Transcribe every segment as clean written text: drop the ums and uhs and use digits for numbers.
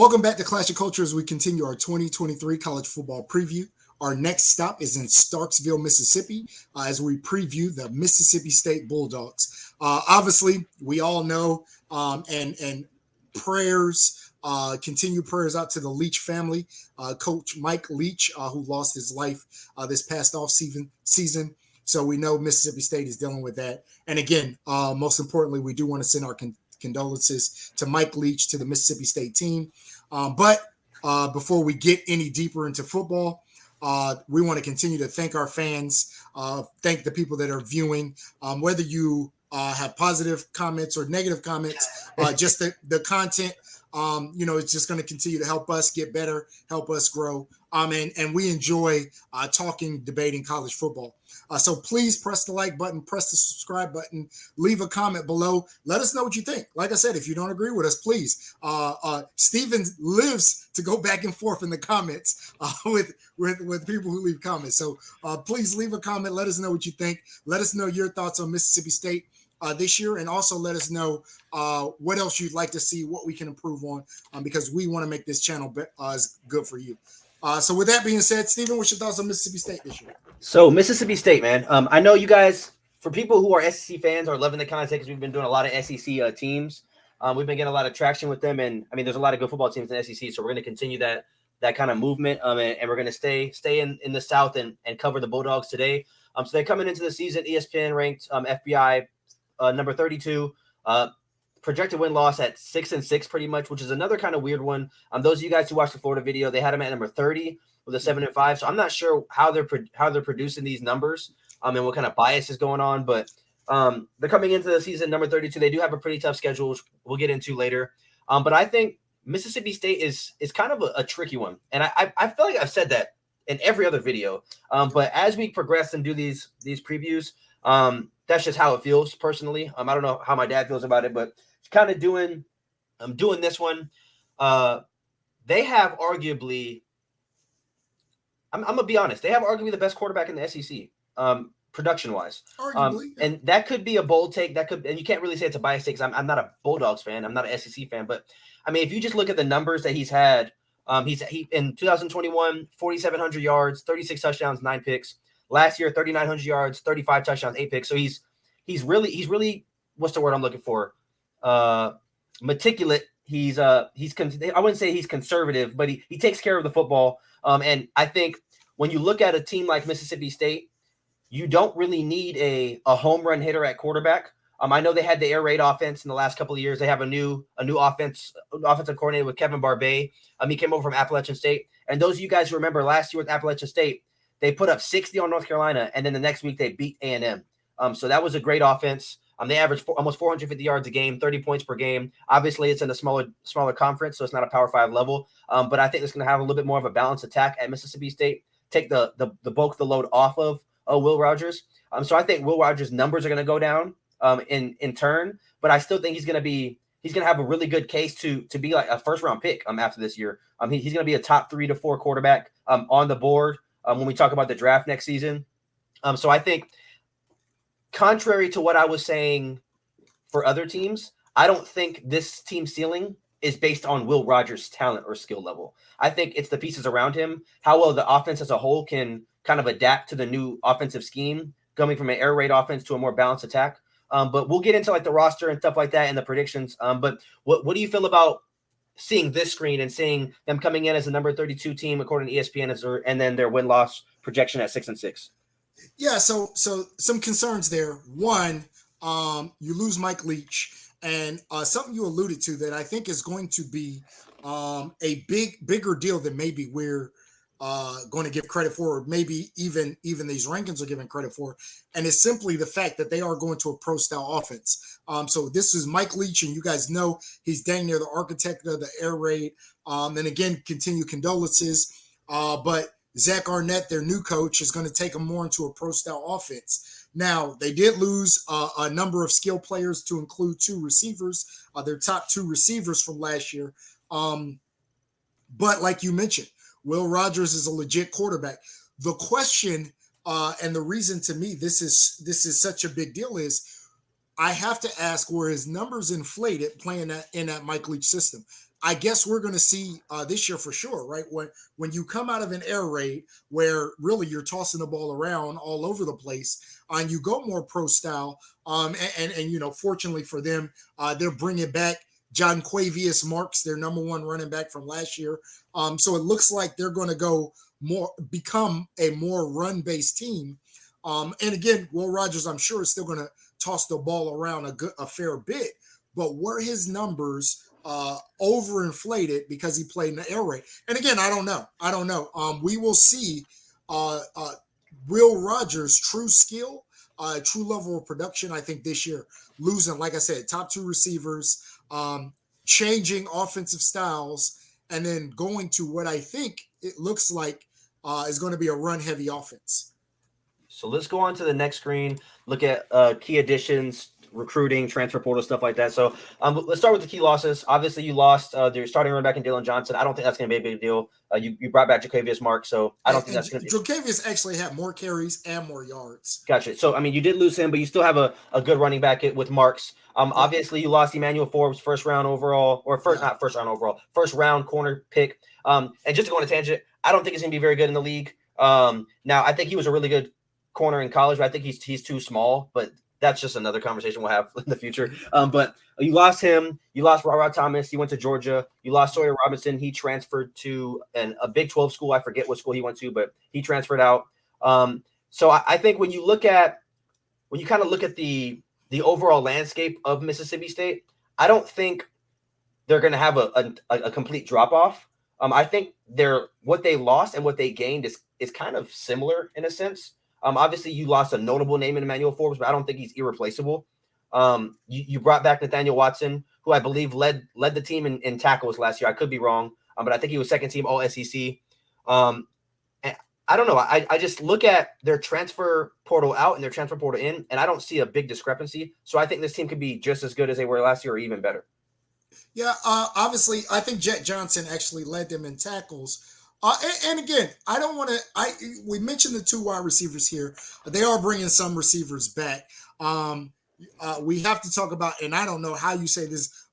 Welcome back to Clash of Culture as we continue our 2023 college football preview. Our next stop is in Starksville, Mississippi, as we preview the Mississippi State Bulldogs. Obviously, we all know, and prayers, continued prayers out to the Leach family. Coach Mike Leach, who lost his life this past off season. So we know Mississippi State is dealing with that. And again, most importantly, we do want to send our condolences to Mike Leach, to the Mississippi State team. But before we get any deeper into football, we want to continue to thank our fans, thank the people that are viewing, whether you have positive comments or negative comments, just the content, it's just going to continue to help us get better, help us grow. And we enjoy talking, debating college football. So please press the like button, press the subscribe button, leave a comment below. Let us know what you think. Like I said, if you don't agree with us, please. Steven lives to go back and forth in the comments with people who leave comments. So please leave a comment. Let us know what you think. Let us know your thoughts on Mississippi State this year, and also let us know what else you'd like to see, what we can improve on, because we want to make this channel as good for you. So with that being said, Steven, what's your thoughts on Mississippi State this year? So Mississippi State, man. I know you guys, for people who are SEC fans, are loving the content because we've been doing a lot of SEC teams. We've been getting a lot of traction with them, and I mean, there's a lot of good football teams in the SEC. So we're going to continue that kind of movement, and we're going to stay in the South and cover the Bulldogs today. So they're coming into the season, ESPN ranked FBI number 32. Projected win-loss at 6-6 pretty much, which is another kind of weird one. Those of you guys who watched the Florida video, they had them at number 30 with a 7-5. So I'm not sure how they're producing these numbers and what kind of bias is going on. But they're coming into the season number 32. They do have a pretty tough schedule, which we'll get into later. But I think Mississippi State is kind of a tricky one. And I feel like I've said that in every other video. But as we progress and do these previews, that's just how it feels personally. I don't know how my dad feels about it, but kind of doing this one. They have arguably, I'm gonna be honest, they have arguably the best quarterback in the SEC, production wise. And that could be a bold take. And you can't really say it's a biased take because I'm not a Bulldogs fan. I'm not an SEC fan. But I mean, if you just look at the numbers that he's had, he in 2021, 4,700 yards, 36 touchdowns, 9 picks. Last year, 3,900 yards, 35 touchdowns, 8 picks. So he's really, what's the word I'm looking for? Meticulous. I wouldn't say he's conservative, but he takes care of the football. And I think when you look at a team like Mississippi State, you don't really need a home run hitter at quarterback. I know they had the air raid offense in the last couple of years. They have a new offensive coordinator with Kevin Barbay. He came over from Appalachian State. And those of you guys who remember last year with Appalachian State, they put up 60 on North Carolina, and then the next week they beat A&M. So that was a great offense. They averaged almost 450 yards a game, 30 points per game. Obviously, it's in a smaller conference, so it's not a Power 5 level. But I think it's going to have a little bit more of a balanced attack at Mississippi State, take the bulk of the load off of Will Rogers. So I think Will Rogers' numbers are going to go down in turn, but I still think he's going to have a really good case to be like a first-round pick after this year. He's going to be a top 3 to 4 quarterback on the board when we talk about the draft next season. So I think, contrary to what I was saying for other teams, I don't think this team's ceiling is based on Will Rogers' talent or skill level. I think it's the pieces around him, how well the offense as a whole can kind of adapt to the new offensive scheme, going from an air raid offense to a more balanced attack. But we'll get into like the roster and stuff like that and the predictions. But what do you feel about seeing this screen and seeing them coming in as a number 32 team according to ESPN, and then their win-loss projection at 6-6? Yeah, so some concerns there. One, you lose Mike Leach, and something you alluded to that I think is going to be a bigger deal than maybe we're going to give credit for, or maybe even these rankings are giving credit for, and it's simply the fact that they are going to a pro-style offense. So this is Mike Leach, and you guys know he's dang near the architect of the air raid. And again, continue condolences, but Zach Arnett, their new coach, is going to take them more into a pro-style offense. Now, they did lose a number of skill players to include 2 receivers, their top 2 receivers from last year. But like you mentioned, Will Rogers is a legit quarterback. The question and the reason to me this is such a big deal is I have to ask, were his numbers inflated playing in that Mike Leach system? I guess we're going to see this year for sure, right? When you come out of an air raid where really you're tossing the ball around all over the place, and you go more pro style, and fortunately for them, they're bringing back John Quavius Marks, their number one running back from last year. So it looks like they're going to become a more run based team. And again, Will Rogers, I'm sure, is still going to toss the ball around a fair bit, but were his numbers overinflated because he played in the air raid? And again, I don't know. We will see Will Rogers' true skill, true level of production, I think, this year. Losing, like I said, top two receivers, changing offensive styles, and then going to what I think it looks like is going to be a run-heavy offense. So let's go on to the next screen, look at key additions, recruiting, transfer portal, stuff like that. So let's start with the key losses. Obviously, you lost your starting running back in Dylan Johnson. I don't think that's going to be a big deal. You brought back Jacavius Mark, so I don't think that's going to be. Jacavius actually had more carries and more yards. Gotcha. So, I mean, you did lose him, but you still have a good running back with Marks. Obviously, you lost Emmanuel Forbes, first round corner pick. And just to go on a tangent, I don't think he's going to be very good in the league. Now, I think he was a really good corner in college, but I think he's too small, but that's just another conversation we'll have in the future. But you lost him. You lost Rod Thomas. He went to Georgia. You lost Sawyer Robinson. He transferred to a Big 12 school. I forget what school he went to, but he transferred out. So I think when you kind of look at the overall landscape of Mississippi State, I don't think they're going to have a complete drop off. I think what they lost and what they gained is kind of similar in a sense. Obviously, you lost a notable name in Emmanuel Forbes, but I don't think he's irreplaceable. You brought back Nathaniel Watson, who I believe led the team in tackles last year. I could be wrong, but I think he was second team All SEC. And I don't know. I just look at their transfer portal out and their transfer portal in, and I don't see a big discrepancy. So I think this team could be just as good as they were last year or even better. Yeah, obviously, I think Jet Johnson actually led them in tackles. And again, I don't want to. We mentioned the two wide receivers here. They are bringing some receivers back. We have to talk about, and I don't know how you say this,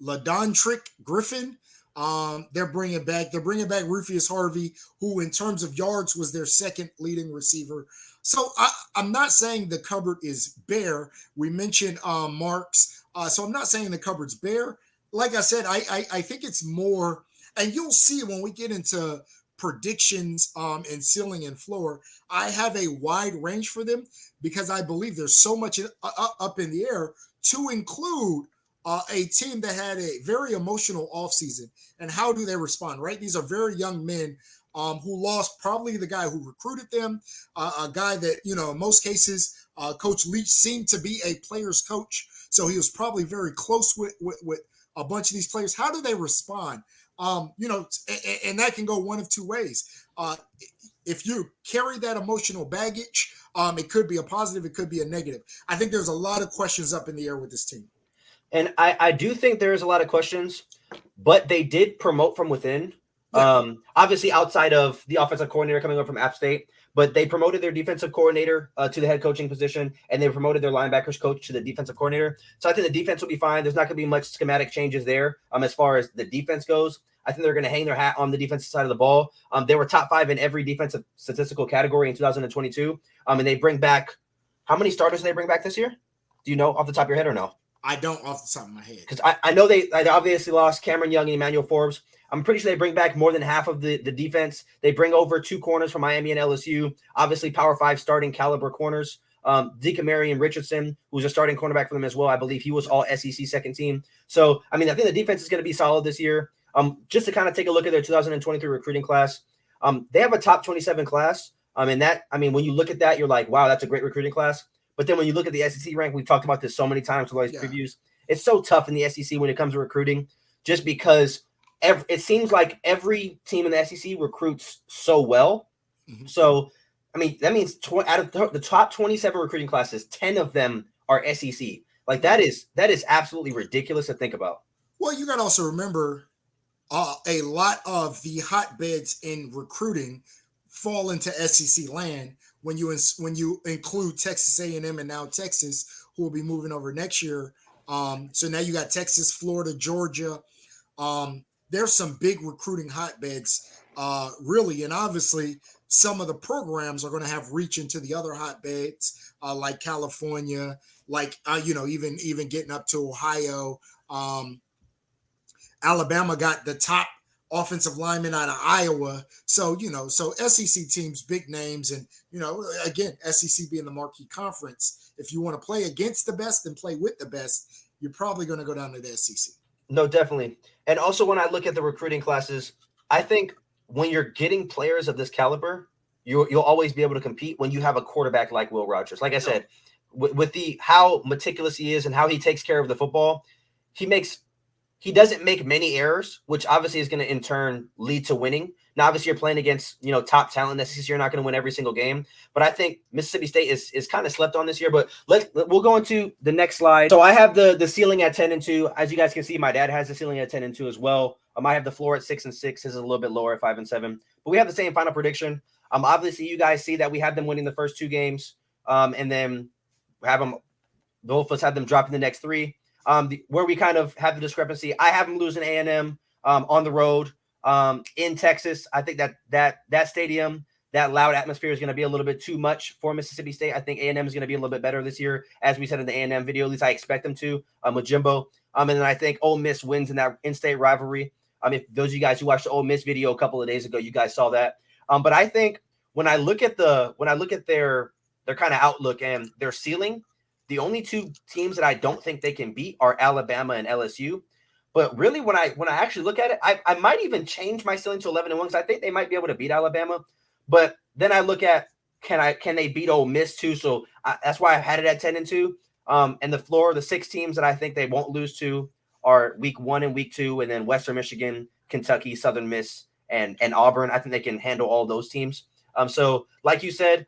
LaDontrick Griffin. They're bringing back Rufus Harvey, who in terms of yards was their second leading receiver. So I'm not saying the cupboard is bare. We mentioned Marks, so I'm not saying the cupboard's bare. Like I said, I think it's more. And you'll see when we get into predictions and ceiling and floor, I have a wide range for them because I believe there's so much up in the air, to include a team that had a very emotional offseason. And how do they respond, right? These are very young men who lost probably the guy who recruited them, a guy that, in most cases, Coach Leach seemed to be a player's coach. So he was probably very close with a bunch of these players. How do they respond? And that can go one of two ways. If you carry that emotional baggage, it could be a positive, it could be a negative. I think there's a lot of questions up in the air with this team. And I do think there's a lot of questions, but they did promote from within. Yeah. Obviously, outside of the offensive coordinator coming up from App State, but they promoted their defensive coordinator to the head coaching position, and they promoted their linebackers coach to the defensive coordinator. So I think the defense will be fine. There's not going to be much schematic changes there as far as the defense goes. I think they're going to hang their hat on the defensive side of the ball. They were top 5 in every defensive statistical category in 2022. And they bring back – how many starters do they bring back this year? Do you know off the top of your head or no? I don't off the top of my head. Because I know they obviously lost Cameron Young and Emmanuel Forbes. I'm pretty sure they bring back more than half of the defense. They bring over 2 corners from Miami and LSU, obviously Power 5 starting caliber corners. Deacamarian Richardson, who's a starting cornerback for them as well. I believe he was all SEC second team. So, I mean, I think the defense is going to be solid this year. Just to kind of take a look at their 2023 recruiting class, they have a top 27 class. And that, I mean, when you look at that, you're like, wow, that's a great recruiting class. But then when you look at the SEC rank, we've talked about this so many times with all these previews. It's so tough in the SEC when it comes to recruiting, just because it seems like every team in the SEC recruits so well. Mm-hmm. So, I mean, that means out of the top 27 recruiting classes, 10 of them are SEC. Like that is absolutely ridiculous to think about. Well, you got to also remember a lot of the hotbeds in recruiting fall into SEC land when you include Texas A&M and now Texas, who will be moving over next year. So now you got Texas, Florida, Georgia. There's some big recruiting hotbeds, really, and obviously some of the programs are going to have reach into the other hotbeds, like California, like even getting up to Ohio. Um, Alabama got the top offensive lineman out of Iowa. So, so SEC teams, big names, and, again, SEC being the marquee conference, if you want to play against the best and play with the best, you're probably going to go down to the SEC. No, definitely. And also, when I look at the recruiting classes, I think when you're getting players of this caliber, you'll always be able to compete when you have a quarterback like Will Rogers. Like I said, with the how meticulous he is and how he takes care of the football, he doesn't make many errors, which obviously is going to in turn lead to winning. Now, obviously, you're playing against top talent. This you're not going to win every single game, but I think Mississippi State is kind of slept on this year. But we'll go into the next slide. So I have the ceiling at 10-2. As you guys can see, my dad has the ceiling at 10-2 as well. I have the floor at 6-6. His is a little bit lower at 5-7. But we have the same final prediction. Obviously, you guys see that we have them winning the first 2 games, and then have them. Both of us have them dropping the next 3. Where we kind of have the discrepancy, I have them losing A&M on the road in Texas. I think that stadium, that loud atmosphere is going to be a little bit too much for Mississippi State. I think A&M is going to be a little bit better this year, as we said in the A&M video. At least I expect them to with Jimbo. And then I think Ole Miss wins in that in-state rivalry. If those of you guys who watched the Ole Miss video a couple of days ago, you guys saw that. But I think when I look at their kind of outlook and their ceiling, the only 2 teams that I don't think they can beat are Alabama and LSU. But really, when I actually look at it, I might even change my ceiling to 11-1 because I think they might be able to beat Alabama. But then I look at can they beat Ole Miss too? So that's why I had it at 10-2. And the floor, the 6 teams that I think they won't lose to are week 1 and week 2, and then Western Michigan, Kentucky, Southern Miss, and Auburn. I think they can handle all those teams. So like you said,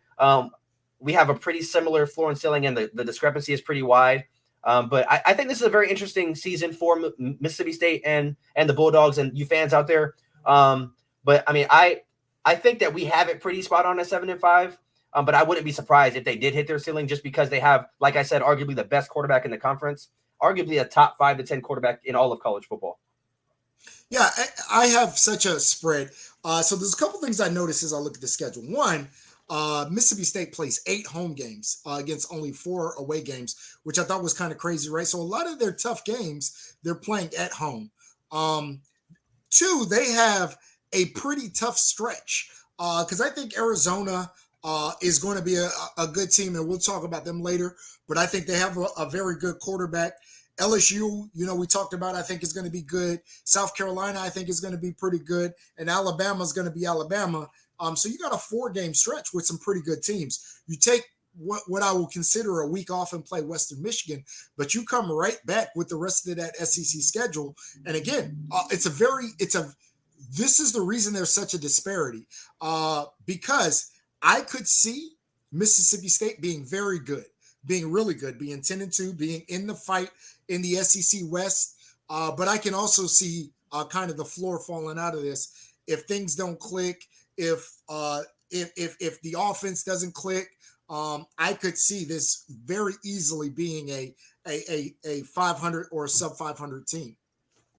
we have a pretty similar floor and ceiling, and the discrepancy is pretty wide. But I think this is a very interesting season for Mississippi State and the Bulldogs and you fans out there. But I mean, I think that we have it pretty spot on at 7-5. But I wouldn't be surprised if they did hit their ceiling, just because they have, like I said, arguably the best quarterback in the conference, arguably a top 5 to 10 quarterback in all of college football. Yeah, I have such a spread. So there's a couple things I noticed as I look at the schedule. One, Mississippi State plays 8 home games against only 4 away games, which I thought was kind of crazy, right? So a lot of their tough games, they're playing at home. 2, they have a pretty tough stretch because I think Arizona is going to be a good team, and we'll talk about them later. But I think they have a very good quarterback. LSU, we talked about, I think is going to be good. South Carolina, I think is going to be pretty good. And Alabama is going to be Alabama. So you got a 4-game stretch with some pretty good teams. You take what I will consider a week off and play Western Michigan, but you come right back with the rest of that SEC schedule. And again, this is the reason there's such a disparity because I could see Mississippi State being very good, being really good, being 10-2, being in the fight in the SEC West. But I can also see kind of the floor falling out of this if things don't click. If the offense doesn't click, I could see this very easily being a 500 or a sub 500 team.